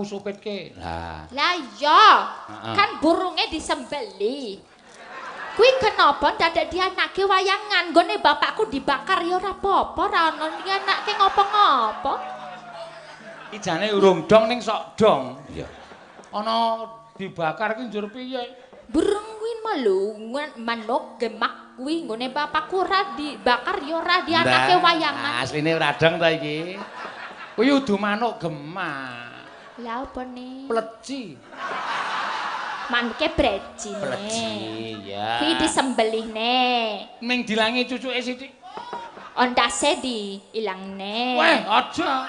supitke. Lah. Lah iya, kan burunge disembeli. Kuwi kenapa dadak dianake wayangan? Nggone bapakku dibakar ya ora apa-apa, ora ono dianake ngopo-ngopo. Iki jane urung dong ning sok dong. Iya. Ana dibakar ki njur piye? Burung kuwi malungan manuk gemak kuwi nggone bapakku ora dibakar ya ora dianake wayangan. Asline ora dong ta iki. Kuwi udu manuk gemak. Lah apa nih? Pleci. Manuke breci nih. Pleci, ya. Kuwi disembelih nih. Ming dilangi cucuke sithik. Ondase diilangne. Weh, aja.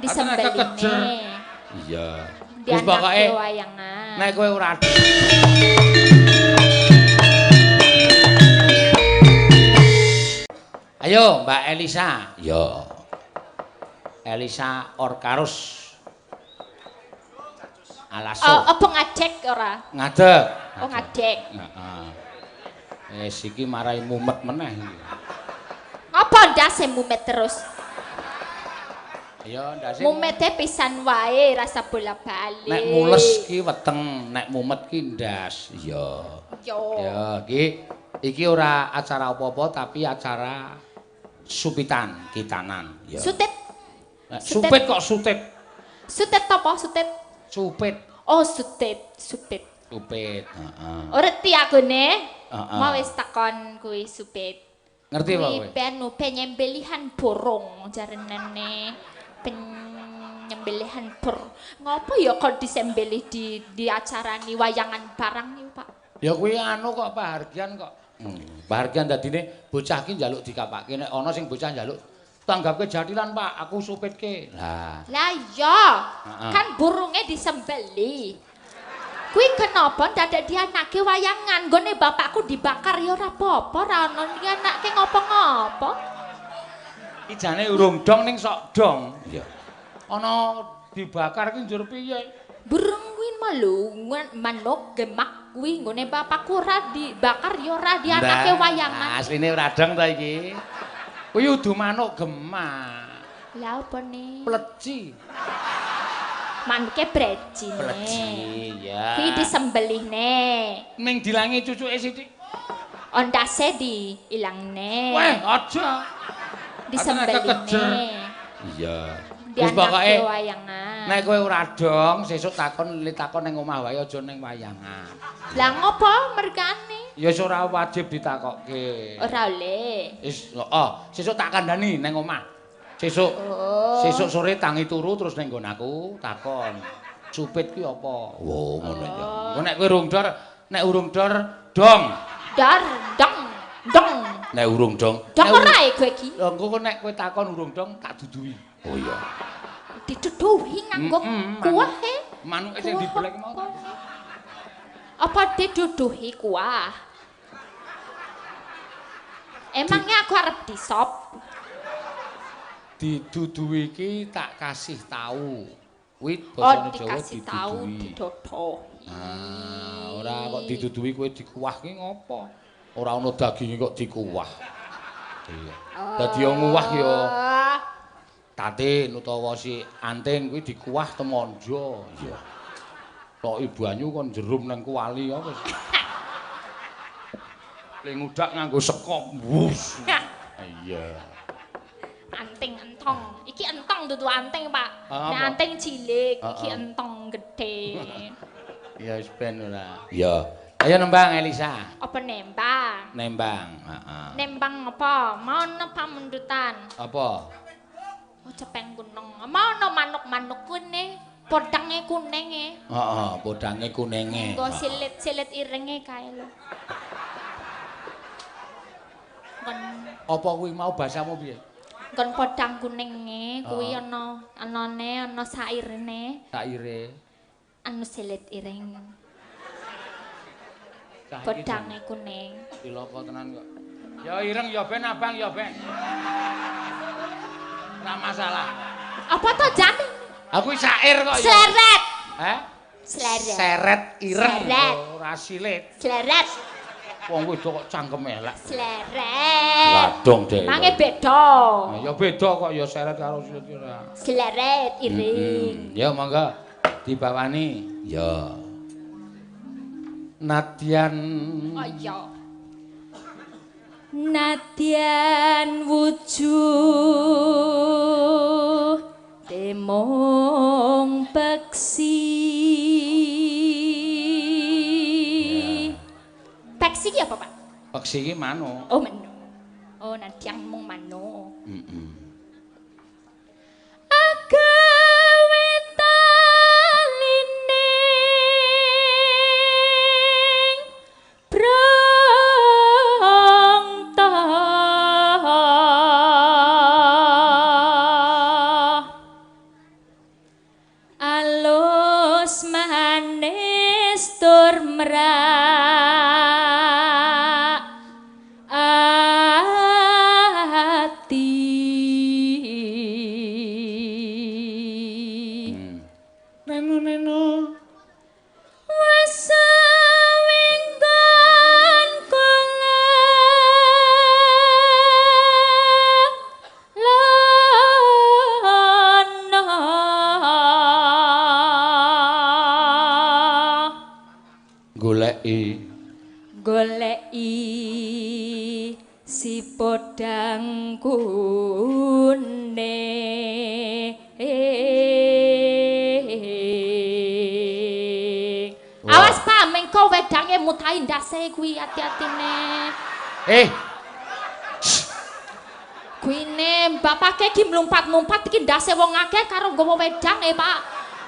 Disembelih nih. Iya. Wis pokoke wayangan. nek kowe ora Ayo, Mbak Elisa. Yo. Elisa Orkarus. Alaso. Apa ngajek ora? Ngadeg. Oh, ngadeg. Heeh. Iki marai mumet meneh iki. Ngapa ndase mumet terus? Ya ndase. Mumete pisan wae rasa bola-bali. Nek mules ki weteng, nek mumet ki ndas. Iya. Yo. Ya, iki ora acara apa-apa tapi acara supitan kitanan. Ya. Sutet. Supit kok sutit. Sutet apa sutet? Supit. Oh, sutet, supit. Supit, heeh. Ngerti aku ne? Heeh. Mau wis takon kuwi supit. Ngerti apa kowe? Kuwi penu penyembelihan burung jarenane penyembelihan burung. Ngopo ya kok disembelih di acarani wayangan barang nih, Pak? Ya kuwi anu kok pahargyan kok. Pahargyan dadine bocah ki njaluk dikapake nek ana sing bocah njaluk tanggapke jatilan Pak, aku supitke. Lah. Lah iya, kan burunge disembeli. Kuwi kenapa dadak dianake wayangan? Nggone bapakku dibakar ya ora apa-apa, ora ono dianake ngopo-ngopo. Iki jane urung dong ning sok dong. Iya. Ana dibakar ki njur piye? Burung kuwi malungan manuk gemak kuwi nggone bapakku ora dibakar ya ora dianake wayangan. Asline ora dong ta iki. Kuwi udu manuk gemak. Lah apa nih? Pleci. Manuke breci nih. Pleci, ya. Kuwi disembelih nih. Ming dilangi cucuke sithik. Ondase diilangne. Weh, aja. Disembelih nih. Iya. Wis pokoke wayangan. nek kowe ora dong, sesuk takon ning omah wae aja ning wayangan. Lah ngopo mergane? Ya wis ora wajib ditakokke. Ora oleh. Wis, heeh, sesuk tak kandhani ning omah. Sesuk. Sesuk sore tangi turu terus ning nggon aku takon. Supit ki apa? Oh, ngono ya. Engko nek kowe urung dor, dong. Dar dong dong. Nek urung dong. Dong ora e kowe iki. Lha engko nek kowe takon urung dong tak duduhi. Oh iya. Diduduhi nganggo kuah e. Manuke sing dibelek mau. Apa diduduhi kuah? Emangnya aku arep disop? Diduduhi iki tak kasih tahu. Kuwi basane Jawa diduduhi. Didodohi. Ora kok diduduhi kowe dikuah ki ngopo? Ora ana daginge kok dikuah. Iya. Dadi yo nguwah yo tatin utawa si anting kuwi dikuah temonjo. Iya. Toki banyu kon jerum nang kuali apa wis. Le ngudak nganggo sekop. Wus. Iya. Anting entong. Iki entong dudu anting, Pak. Nek anting cilik, iki entong gedhe. Ya wis ben ora. Ya. Ayo nembang Elisa. Apa nembang? Nembang, heeh. Nembang apa? Mono pamundutan. Apa? Oh, cepeng kuneng. Mono manuk-manuk kuning. Podange kuning e. Heeh, podange kuninge. Nggo silit-silit irenge kae lho. Kon Apa kuwi mau bahasamu piye? kon podang kuninge kuwi ana sairene. Saire. Anu silit ireng. Cah iki Podange kuning. diloko tenan kok. Ya ireng ya ben abang ya ben. Ora masalah. Apa to jane? Aku syair kok ya. Sleret. Heh? Sleret. Seret ireng Sleret. ora silit. Sleret. Wong wedok kok cangkeme elek. Sleret. Ladong deh. Mange beda. Ya beda kok ya seret karo silit ora. Sleret ireng. Ya mangga. Dibawani. Ya. Nadyan. Oh iya. Nadyan wujuh temong peksi. Peksi ki apa, Pak? Peksi ki mano. Oh, mano. Oh, nadyan mung mano. Heeh. Agawe alus manis tur merak ati Neno wis winggon kula lono goleki si podang kuning. Awas Pak, mengko wedange mutahi ndase kuwi ati-atine. Kuine bapake ki mlumpat-mlumpat iki ndase wong akeh karo nggawa wedang Pak.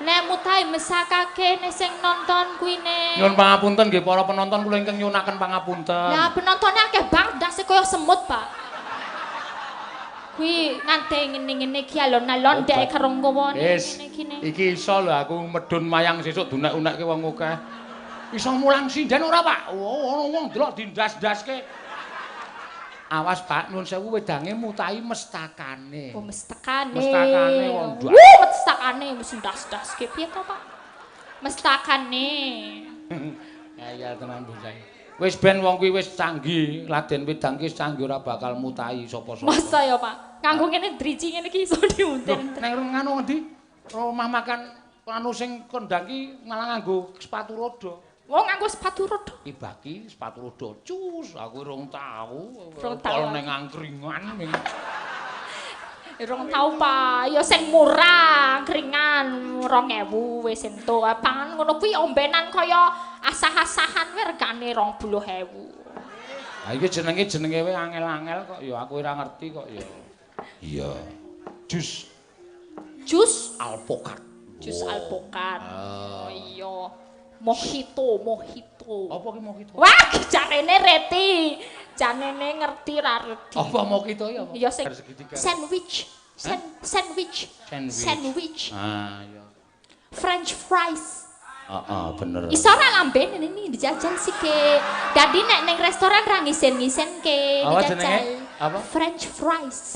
Nek mutahi mesakake nek sing nonton kuine. Nyuwun pangapunten nggih para penonton kula ingkang nyuwunaken pangapunten. Lah penontonnya akeh banget ndase kaya semut, Pak. Kuwi ngante ngene-ngene iki alon-alon ndek karo nggawa ngene kene. Iki iso lho aku medhun mayang sesuk dunek-unekke wong akeh. Iso mulang sinden ora, Pak? Ono wong delok dindas-daske. Awas Pak, nuwun sewu wedange mutahi mestakane. Oh, mestakane. Mestakane wong ndak. Mestakane mesti ndas-daske piye to, Pak? Mestakane. Ya tenan bocah. Wis ben wong kuwi wis canggih, laden wedang ki canggih ora bakal mutahi sapa-sapa. Masa ya, Pak? Kanggo ngene driji ngene iki iso diunten. Nek ngono ngendi? Rumah makan anu sing kondang ki malah nganggo sepatu roda. Wong nganggo sepatu roda. Ibaki sepatu roda cus, aku rong tau. Rong tau. Kol ning angkringan ming. Rong tau Pak, ya sing murah, keringan 2000 wis entuk. Pangan ngono kuwi ombenan kaya asah-asahan wae regane 20.000. Ha iki jenenge wae angel-angel kok ya aku ora ngerti kok ya. Iya. Jus alpukat. Jus alpukat. Oh iya. Mojito. Apa ki mojito? Wah, jarene Reti. Janene ngerti ra Reti. Apa mojito ya? Ya sing sandwich. Ah, iya. French fries. Bener. Iso ora lamben ini dijajal sih ke. Dadi nek ning restoran ra ngisen-ngisen ke apa dijajal. Jenenge? Apa? French fries.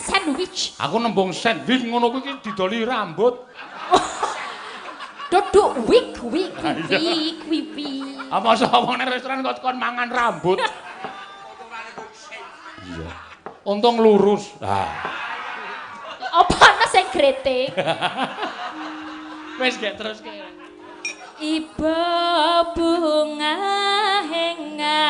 Sandwich. Aku nembung sandwich ngono kuwi didoli rambut. Duduk wik. Apa sapa ning restoran kok kon mangan rambut? Iya. Untung lurus. Apa ana sing gretek? Wis gek terus ke. Iba bunga hengatiku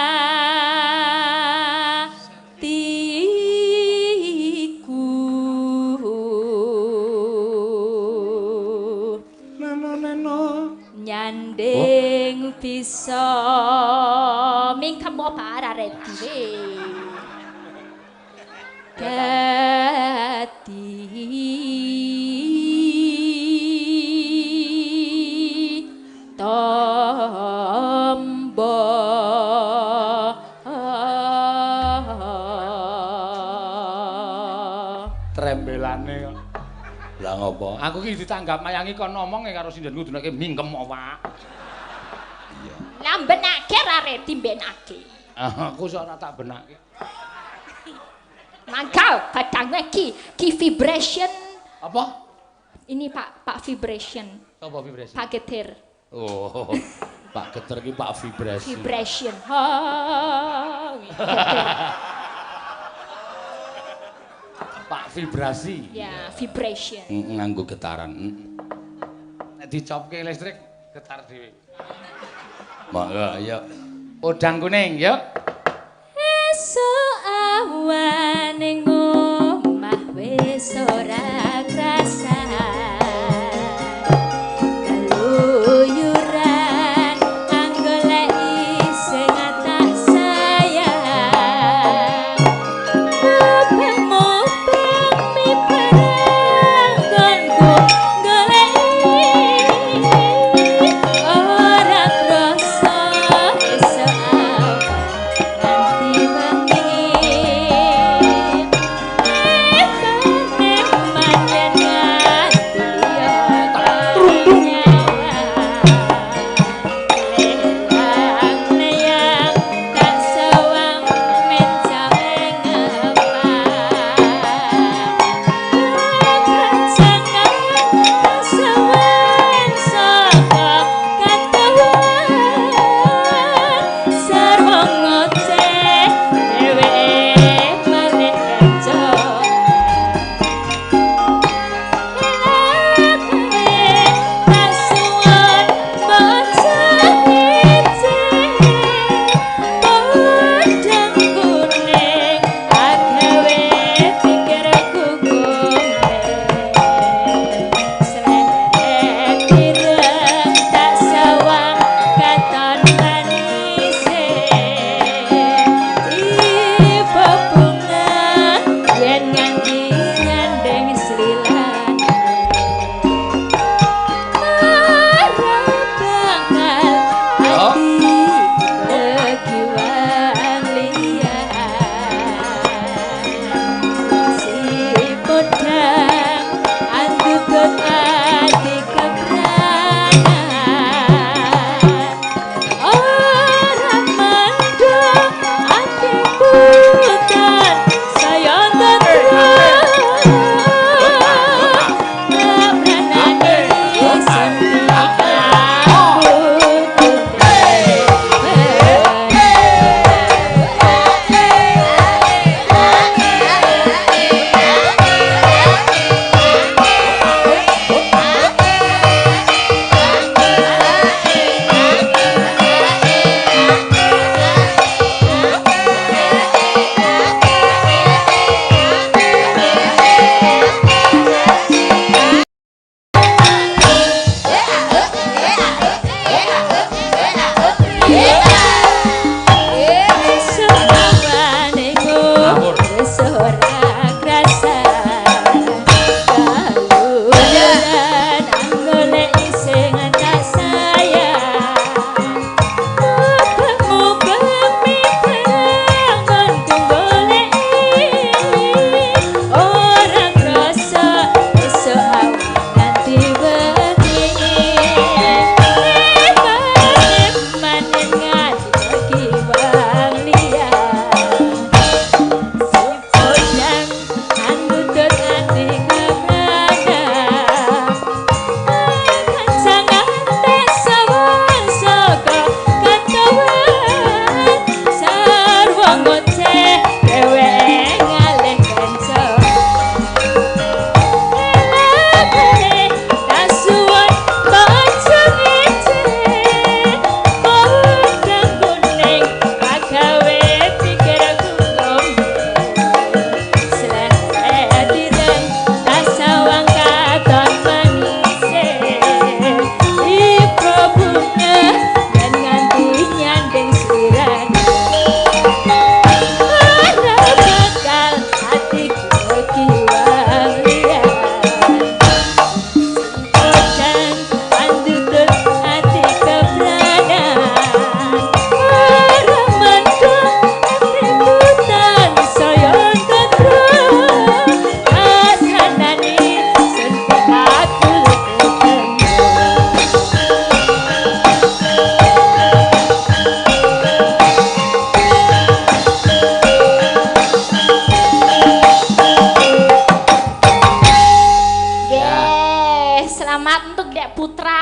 Neno nyanding bisa ming kamu apa arareti we dadi tombo trembelane kok. Lah ngopo? Aku ki ditanggap mayangi kon ngomong karo sindenku dunake mingkem apa. Iya. Lah benake ra reti benake. Aku sok ora tak benake. Mangkal kadangnya ki vibration. Apa? Ini Pak vibration. Apa vibration? Pak getir. Oh. Pak geter ki Pak vibrasi. Vibration. Getir. Pak Vibrasi. Ya, vibration. Nganggo getaran. Nek dicopke listrik getar dhewe. Monggo ya. Udang kuning ya. Esuk awan ning omah wis ora krasa. Keluyuran anggoleki sing tak sayang. Mubeng mi barang gonku goleki. Ora krasa esuk nganti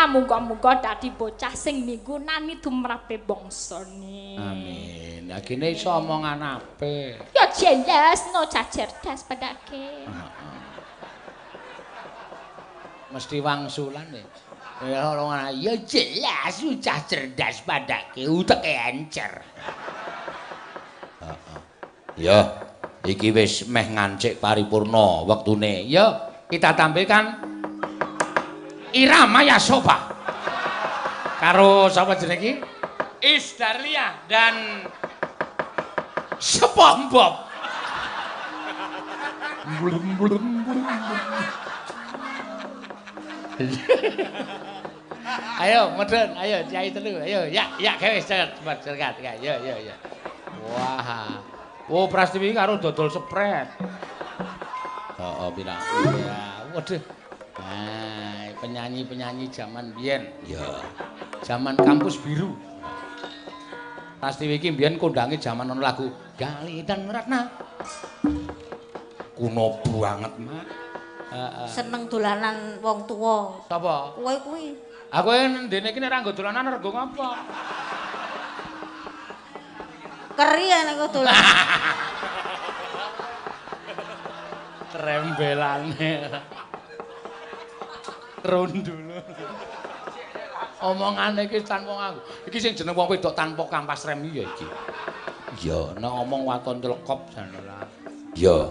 muga-muga dadi bocah sing migunani tumrape bangsane. Amin. Lah kene iso omongan apik. Ya jelas no cerdas padake. Mesti wangsulan ya. Ya omongan ya jelas ucah cerdas padake uteke encer. Heeh. Ya, iki wis meh ngancik paripurna wektune. Ya, kita tampilkan Irama Yasoba. Karo sapa jenenge iki? Isdarlia dan SpongeBob. Ayo, modern, ayo Kyai telu, ayo, ya gawe cepat. Ya. Wah. Oh, Prastiwi karo dodol sepret. Heeh, pirang. Ya, waduh. Nah, penyanyi-penyanyi zaman biyen. Ya. Zaman kampus biru. Prastiwi iki biyen kondange zaman ana lagu Gali dan Ratna. Kuno banget, Mak. Seneng dolanan wong tuwa. Sapa? Kowe kuwi. Aku ndene iki nek ra nggo dolanan rego ngapa? Keri nek dolan. Trembelane. Rondolo. Omongane iki tanpa aku. Iki sing jeneng wong wedok tanpa kampas rem iki ya iki. Ya, nek ngomong waton telekop jan ora. Ya.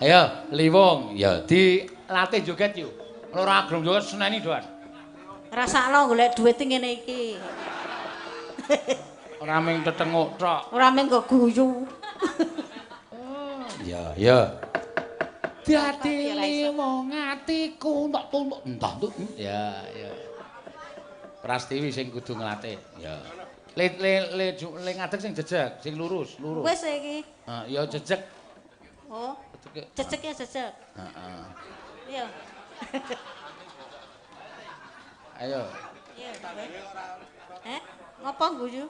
Ayo, Liwung, ya dilatih joget yuk. Ora agrong joget seneni doan. Rasakno golek dhuwit ngene iki. Ora mung tetenguk tok. Ora mung nggo guyu. Ya. Dadi liwung atiku tak tutuk entah tuh. Ya. Prastiwi sing kudu nglatih. Ya. Le ngadeg sing jejeg, sing lurus. Wis iki. Ya jejeg. Oh. Jejeg ya jejeg. Heeh. Iya. Ayo. Iya, Ngapa guyu?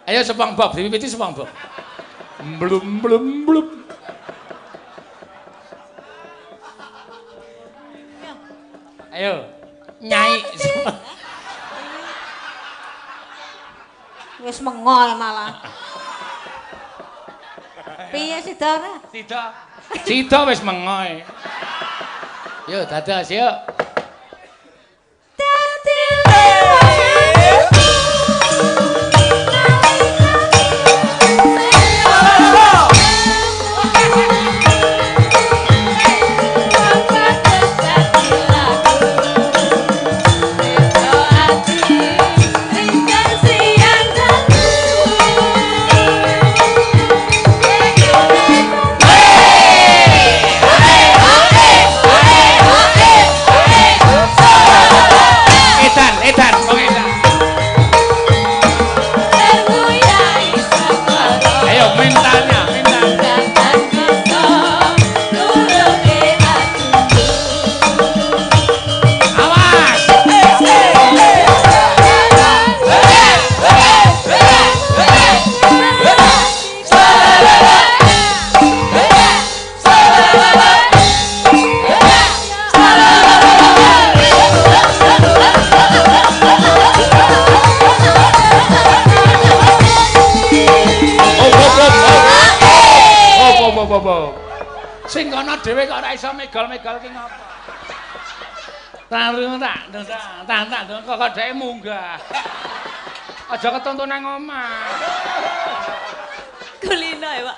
Ayo SpongeBob, diwiwiti SpongeBob. Blum. Ayo. Nyai. Wis mengoy malah. Piye Sida? Sida wis mengoy. Yo dados yuk. Sing kono dhewe kok ora iso megol-megol ki ngopo? Tak kok dhek munggah. Aja ketuntun nang omah. Kulino ya, Pak.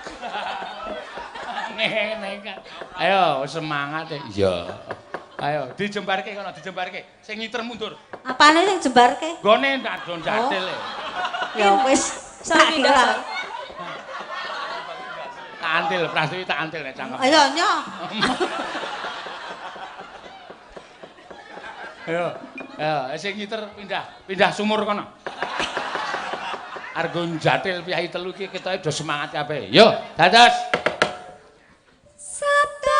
Ngene kan. Ayo semangat ya. Iya. Ayo dijembarke kono, dijembarke. Sing ngiter mundur. Apane sing jembarke? Gone ndadon jadil. Ya wis, sak kira. Tak antil, Prastiwi tak antil nek cangkem. Ayo nyo. Ayo, sing ngiter pindah sumur kono. Argo jatil piyai telu iki ketoke do semangat kabeh. Yo, dados. Sabda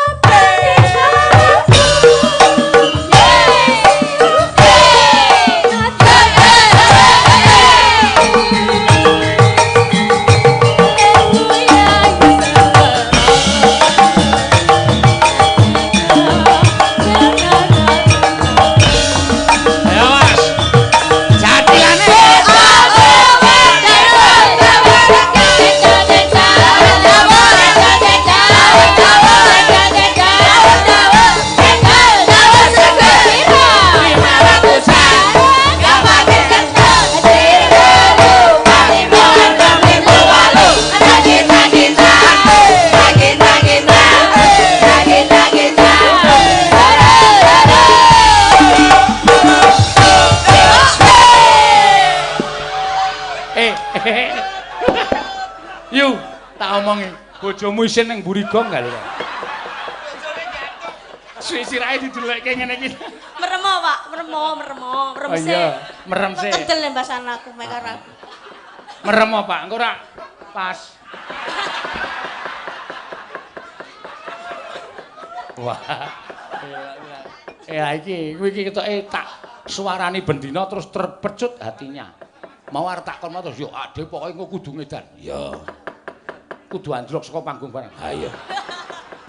Ayo, Mas. Bojomu isin ning mburi gong gak lho. Sirahe dideleke ngene iki. Meremo, Pak. Meremo. Merem Oh sih. iya, merem sih. Kendel mbasan aku mek karo aku. Merem apa, Pak? Engko ora pas. Wah. Iki kuwi iki ketoke tak suarani bendina terus terpecut hatinya. Mau arep tak kon terus yo ade pokoke engko kudu ngedan. Ya. Kudu anjlok saka panggung bareng. Ha iya.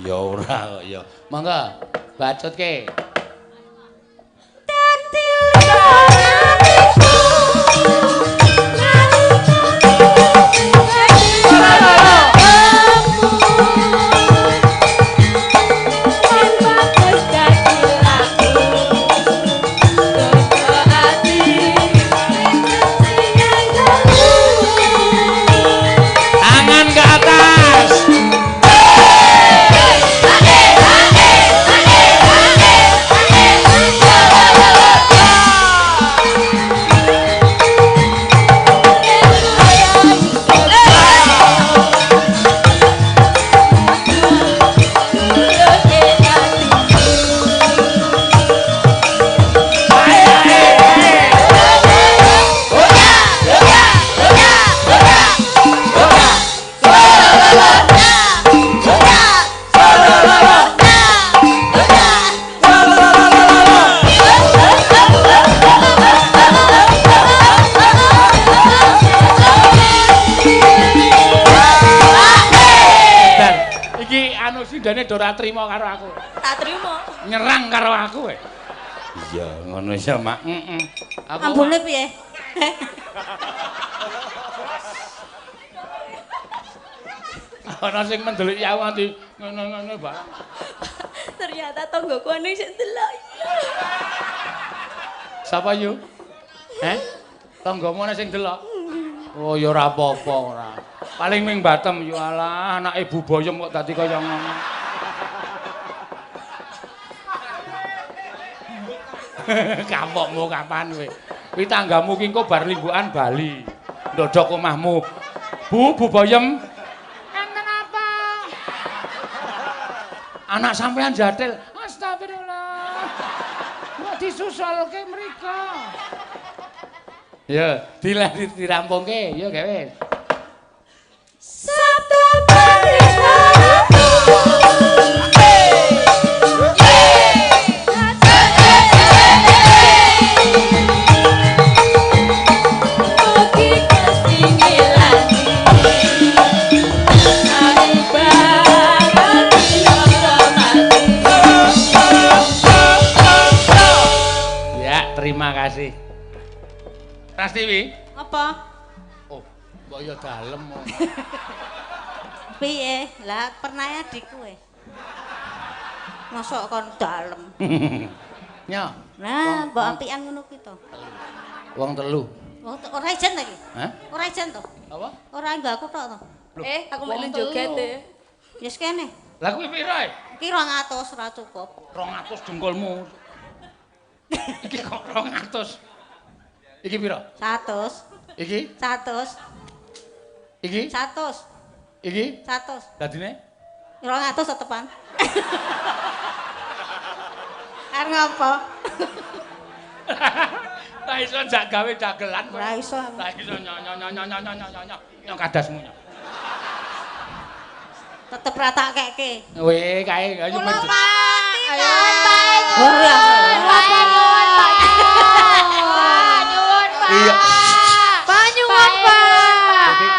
Ya ora kok ya. Mangga bacotke. Ora trima karo aku. Tak trima. Nyerang karo aku kowe. Iya, ngono ya, Mak. Aku ambune piye? Ana sing mendelik ya nganti ngono-ngono barang. Ternyata tonggoku ana sing delok. Sapa yu? Tanggamu ana sing delok. Oh ya ora apa-apa ora. Paling ming batem yo alah anake Bu Boyem kok dadi kaya ngono. Kapokmu kapan kowe? Kuwi tanggamu ki engko bar limbukan Bali. Ndodok omahmu. Bu Boyem. Enten apa? Anak sampean jadil. Astagfirullah. Kok disusulke mriko? Ya, dirampungke. Ya gawe. Sabtu Patrika. Terima kasih. Prastiwi? Apa? Oh, mbok ya dalem. Piye? Lah pernah adik kowe. Mosok kon dalem. Nya. Nah, mbok apian ngono ki to. Wong telu. Ora ijen ta iki? Hah? Ora ijen to? Apa? Ora enggak aku tok to. Aku melu joget e. Wis kene. Lah kuwi pira? Iki 200 ora cukup. 200 dengkulmu. Iki kok 200. Iki pira? 100. Iki? 100. Iki? 100. Iki? 100. Dadine? 200 tetepan. Arep ngapa? Ora iso jak gawe dagelan. Ora iso. Ora iso nyo kadasmu. Tetep ra tak keke. Weh, kae ayo maju. Ayo. Ora. Nyuwun, Pak. Iya. Pak nyuwun, Pak.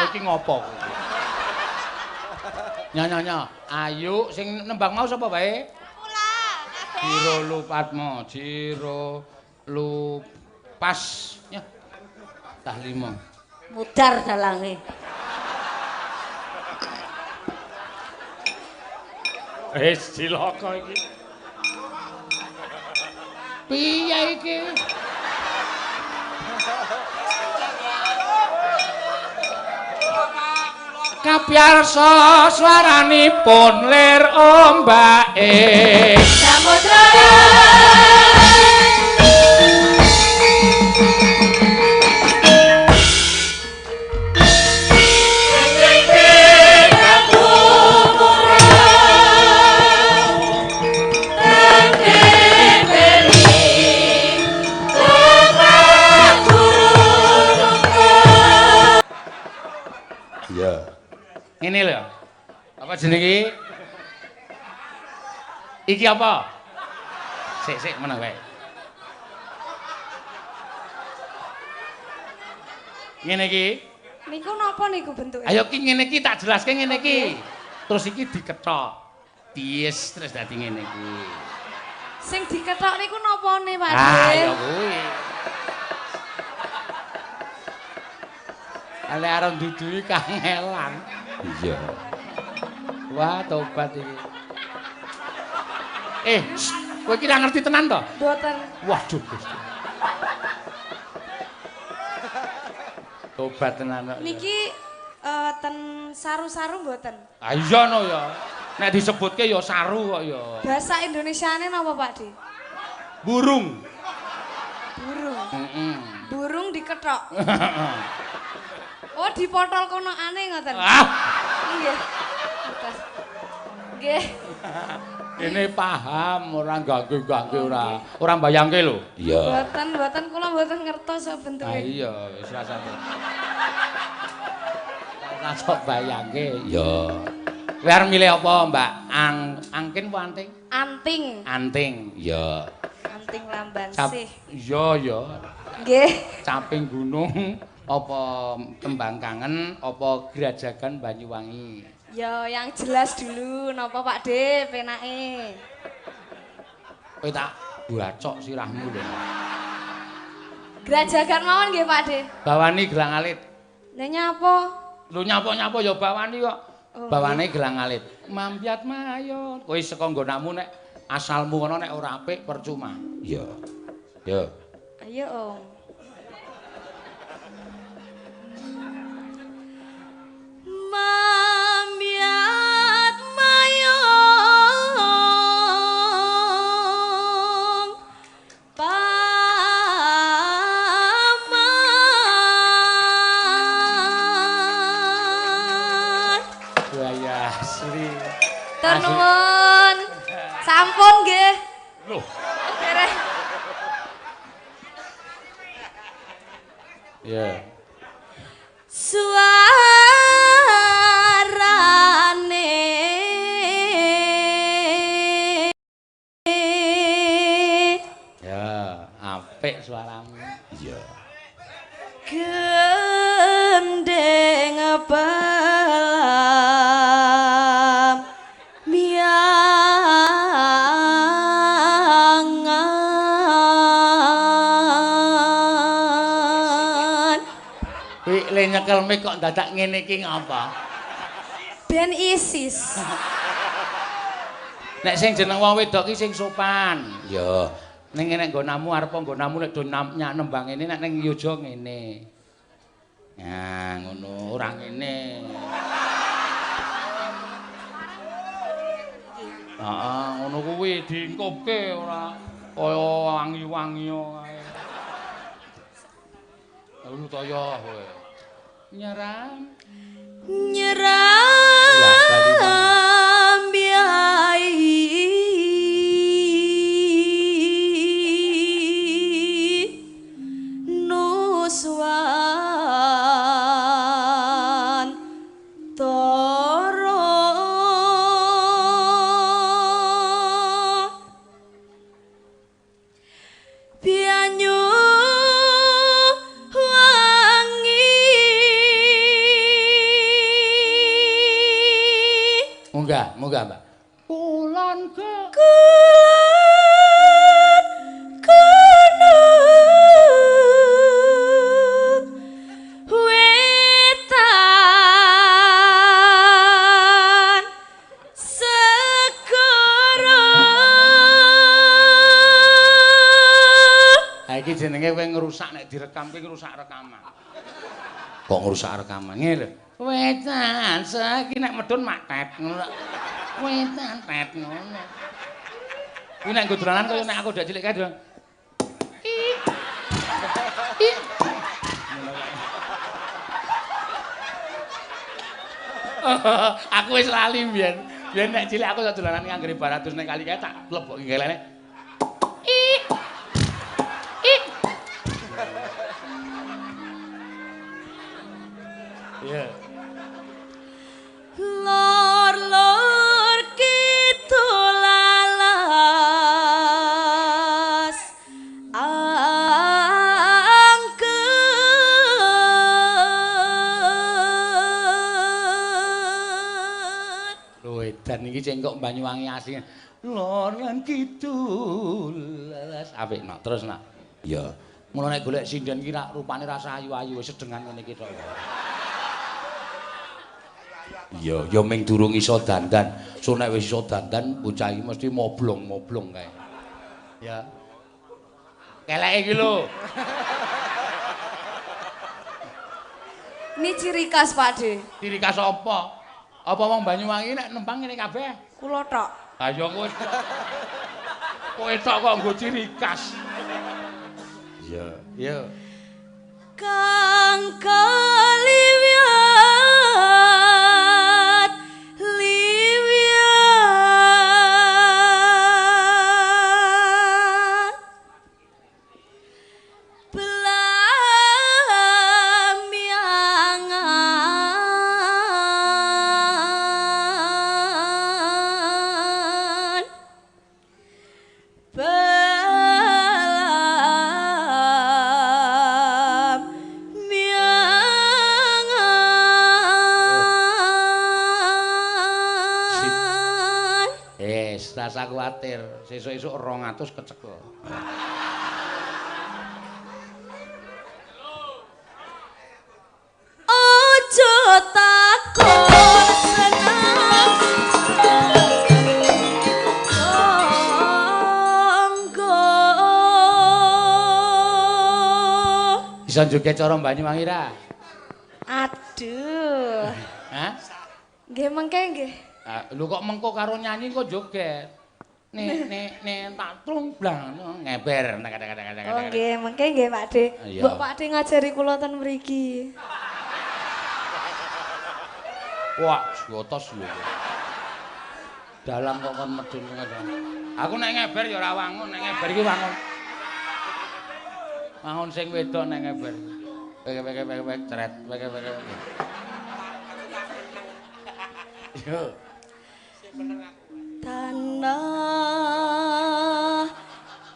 Iki ngopo? Nya. Ayo sing nembang mau sapa bae? Kula. Jiro Lupatmo, Jiro Lupas. Ya. Tah 5. Mudar dalange. Cilaka iki. Piye iki? Kapiyarsa swaranipun lir ombake Samudra. Aku Apa jenenge? Iki apa? Sik meneh wae. Ngene iki. Niku napa niku bentuke? Ayo ki ngene iki tak jelaske ngene iki. Terus iki dikethok. Ties terus dadi ngene iki. Sing dikethok niku napane, Pak De? Ah, ya kuwi. Ale arep dudui kangelan. Iya. Wah, tobat iki. Kowe iki ra ngerti tenan to? Mboten. Waduh, Gusti. Tobat tenan. Niki ten saru-saru mboten? Ah iya no ya. Nek disebutke ya saru kok ya. Bahasa Indonesiane napa, Pak De? Burung. Burung. Heeh. Burung dikethok. Oh, dipotol konokane ngoten. Ah, Nggih. Terus. Nggih. ini paham ora ganggu-ganggu ora mbayangke lho. Iya. Mboten kula mboten ngertos kok bentuke. Ah iya, wis rasane. Ora sok bayangke. Iya. Kowe arep milih apa, Mbak? Angkin apa anting? Anting. Anting. Iya. Anting lamban sih. Iya. Nggih. Caping gunung apa tembang kangen apa Grajagan Banyuwangi. Ya yang jelas dulu napa Pak De penake. Kowe tak bacok sirahmu lho. Grajagan mawon nggih Pak De. Bawani gelang alit. Lah nyapa? Lho nyapa-nyapa ya bawani kok. Oh, Bawane gelang alit. Mambyat mayon. Kowe saka nggonanmu nek asalmu ngono nek ora apik percuma. Iya. Yo. Ayo Om. Mambyat mayong paman. Wah ya asli. Nuwun. Sampun nggih. Loh, Dereh. iya. Suarane Ya, apik suaramu. Iya. gendeng pelam miangan. Kuwi le nyekel mik kok dadak ngene iki ngapa? Ben ISIS. Nek sing jeneng wong wedok ki sing sopan. Ya. Ning nek nggonamu arep nggonamu nek do nembang ngene nek ning yoja ngene. Ya, ngono, ora ngene. Heeh, ngono kuwi diingkupke ora kaya wangi-wangi kae. Lalu toyo kowe. Nyeram. Nyeram biai nuswan toro pianyu Munggah, Mbak. Kulon kunut wetan segara. Ha iki jenenge kowe ngrusak nek direkam kuwi ngrusak rekaman. Kok ngrusak rekaman? Ngene lho. Wetan saiki nek medun matet ngono. Wetan tet ngono. Kuwi nek nggo dolanan kaya nek aku dak cilik kae dolan. Aku wis lali mbiyen. Biyen nek cilik aku sak dolanan nganggere baratus ning kali kae tak mlebokke gelene. Iya. Lor edan iki sing kok Banyuwangi asli. Lor ngan kidul. Apik nak, terus nak. Ya. Mula nek golek sinden ki rak rupane rasa ayu-ayu wis sedengan ngene iki tok. Ya ming durung iso dandan. So nek wis iso dandan bocah iki mesti moblong-moblong kae. Ya. Keleke iki lho. Ini ciri khas Pak De. Ciri khas apa? Apa wong Banyuwangi nek nempang ngene kabeh? Kula tok. Ha ya kowe tok. Kowe tok kok nggo ciri khas. Ya. Kang kaliwiat liwiat belamiangan rasa kuwatir, sesuk-esuk 200 kecekel. Ojo takon senang tonggo. Bisa joget cara Banyuwangi ra? Aduh. Hah? Nggih mengke nggih. Lho kok mengko karo nyanyi kok joget. Nek tak trumblang ngeber. Oh nggih, mengke nggih Pak De. Mbok Pak De ngajari kula ten mriki. Wah, jotos lho. Dalam kok kon medun ngono. Aku nek ngeber ya ora wangun, nek ngeber iki wangun. Wangun sing wedok nek ngeber. Wek cret, wek. Yo. Tanah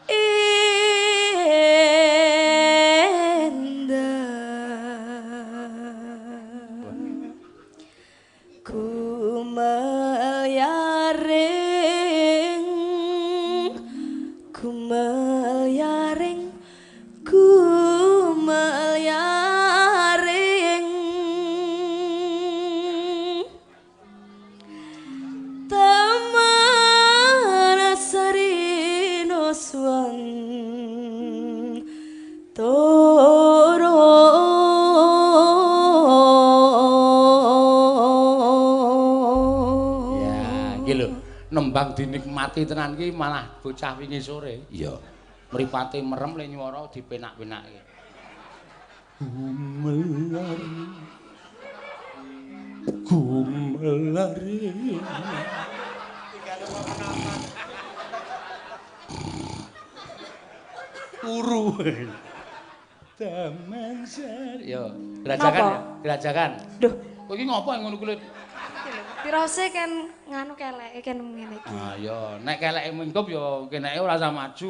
indah ku melyaring nembang dinikmati tenan ki malah bocah wingi sore. Iya. Mripate merem le nyuwara dipenak-penake. Gumelari. Uru. Taman Sari. Yo, gerajakan ya, gerajakan. Duh, kowe iki ngopo ngono kulit? pirose kan nganu keleke kan ngene iki. Ah ya, nek keleke mingkup ya keneke ora usah maju.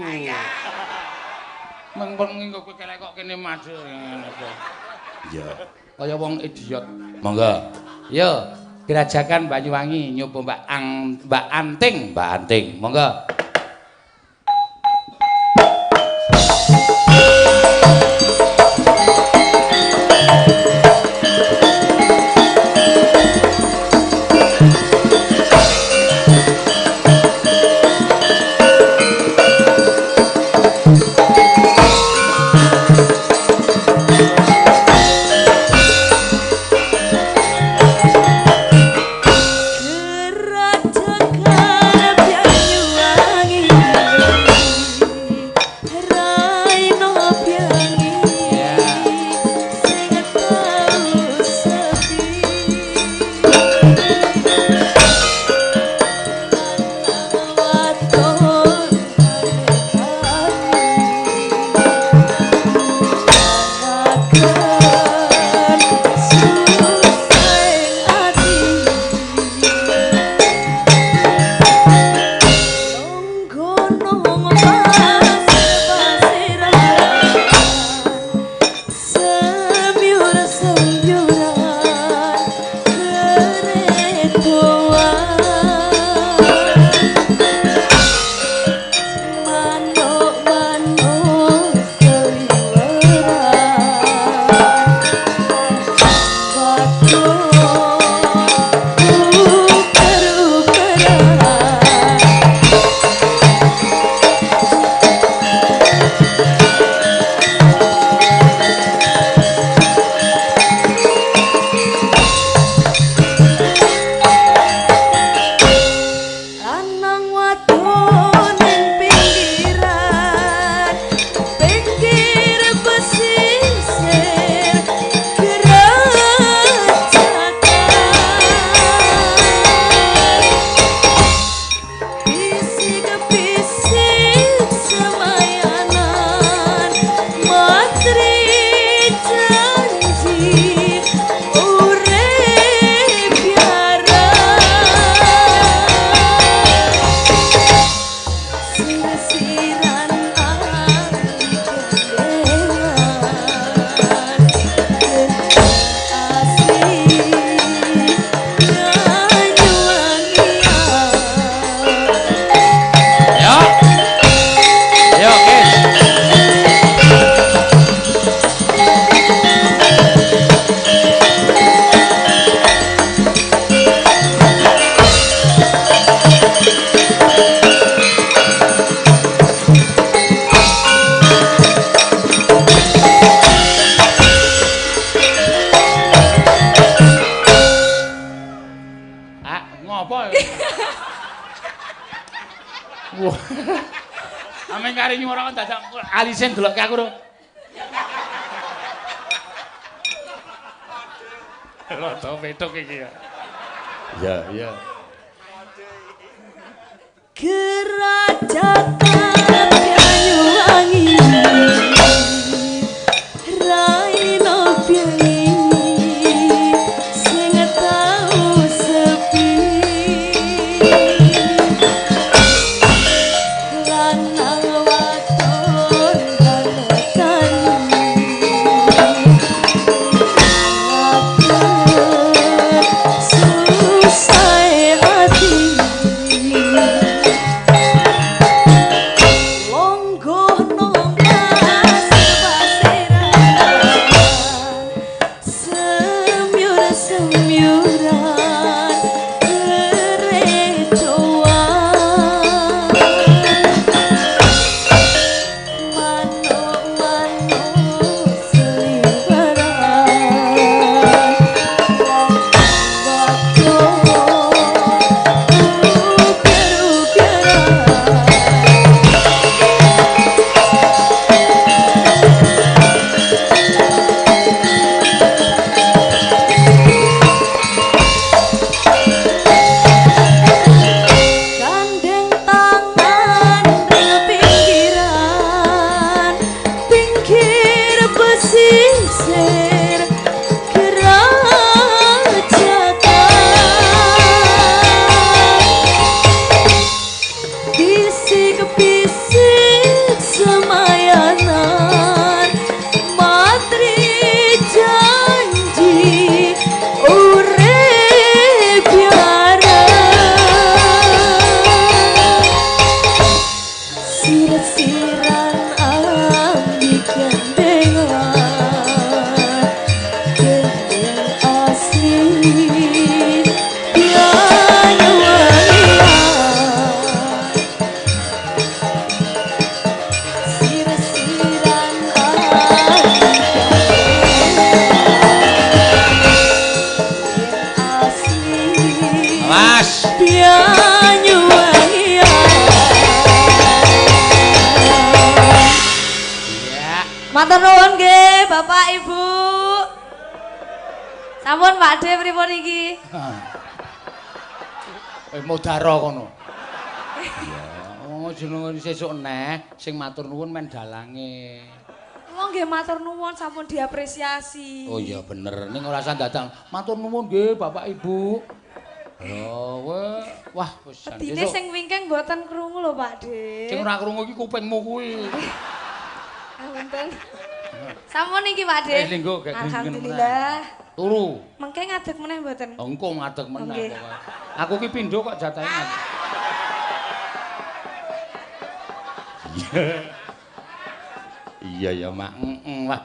Mengkon ngingkup kowe kelek kok kene maju ngene iki. Iya. Kaya wong idiot. Monggo. Yo, gerajakan Banyuwangi nyoba Mbak Anting. Monggo. Gerajakan Banyuwangi Wah. Ameng kari nyuara kan dadak alisen delokke aku lho. Rada petuk iki ya. Ya, ya. Kerajaan Banyuwangi Raino Biayi sing tau sepi lanang wadon kanekani susah hati Matur nuwun nggih, Bapak Ibu. Sampun Pak De pripun iki? Modaro kono. Iya, jenenge sesuk neh sing matur nuwun men dalange. Kula nggih matur nuwun sampun diapresiasi. Oh iya bener, ning ora usah datang. Matur nuwun nggih Bapak Ibu. Wah, wis. Pedine sing wingking mboten krungu lho Pak De. Sing ora krungu iki kupingmu kuwi. Punten. Sampun iki Pak De. Linggo gak gringgen. Alhamdulillah. Turu. Mengke ngadeg meneh mboten? Engko ngadeg meneh pokoke. Aku ki pindho kok jatahe ngadeg. Iya ya, Mak. Wah.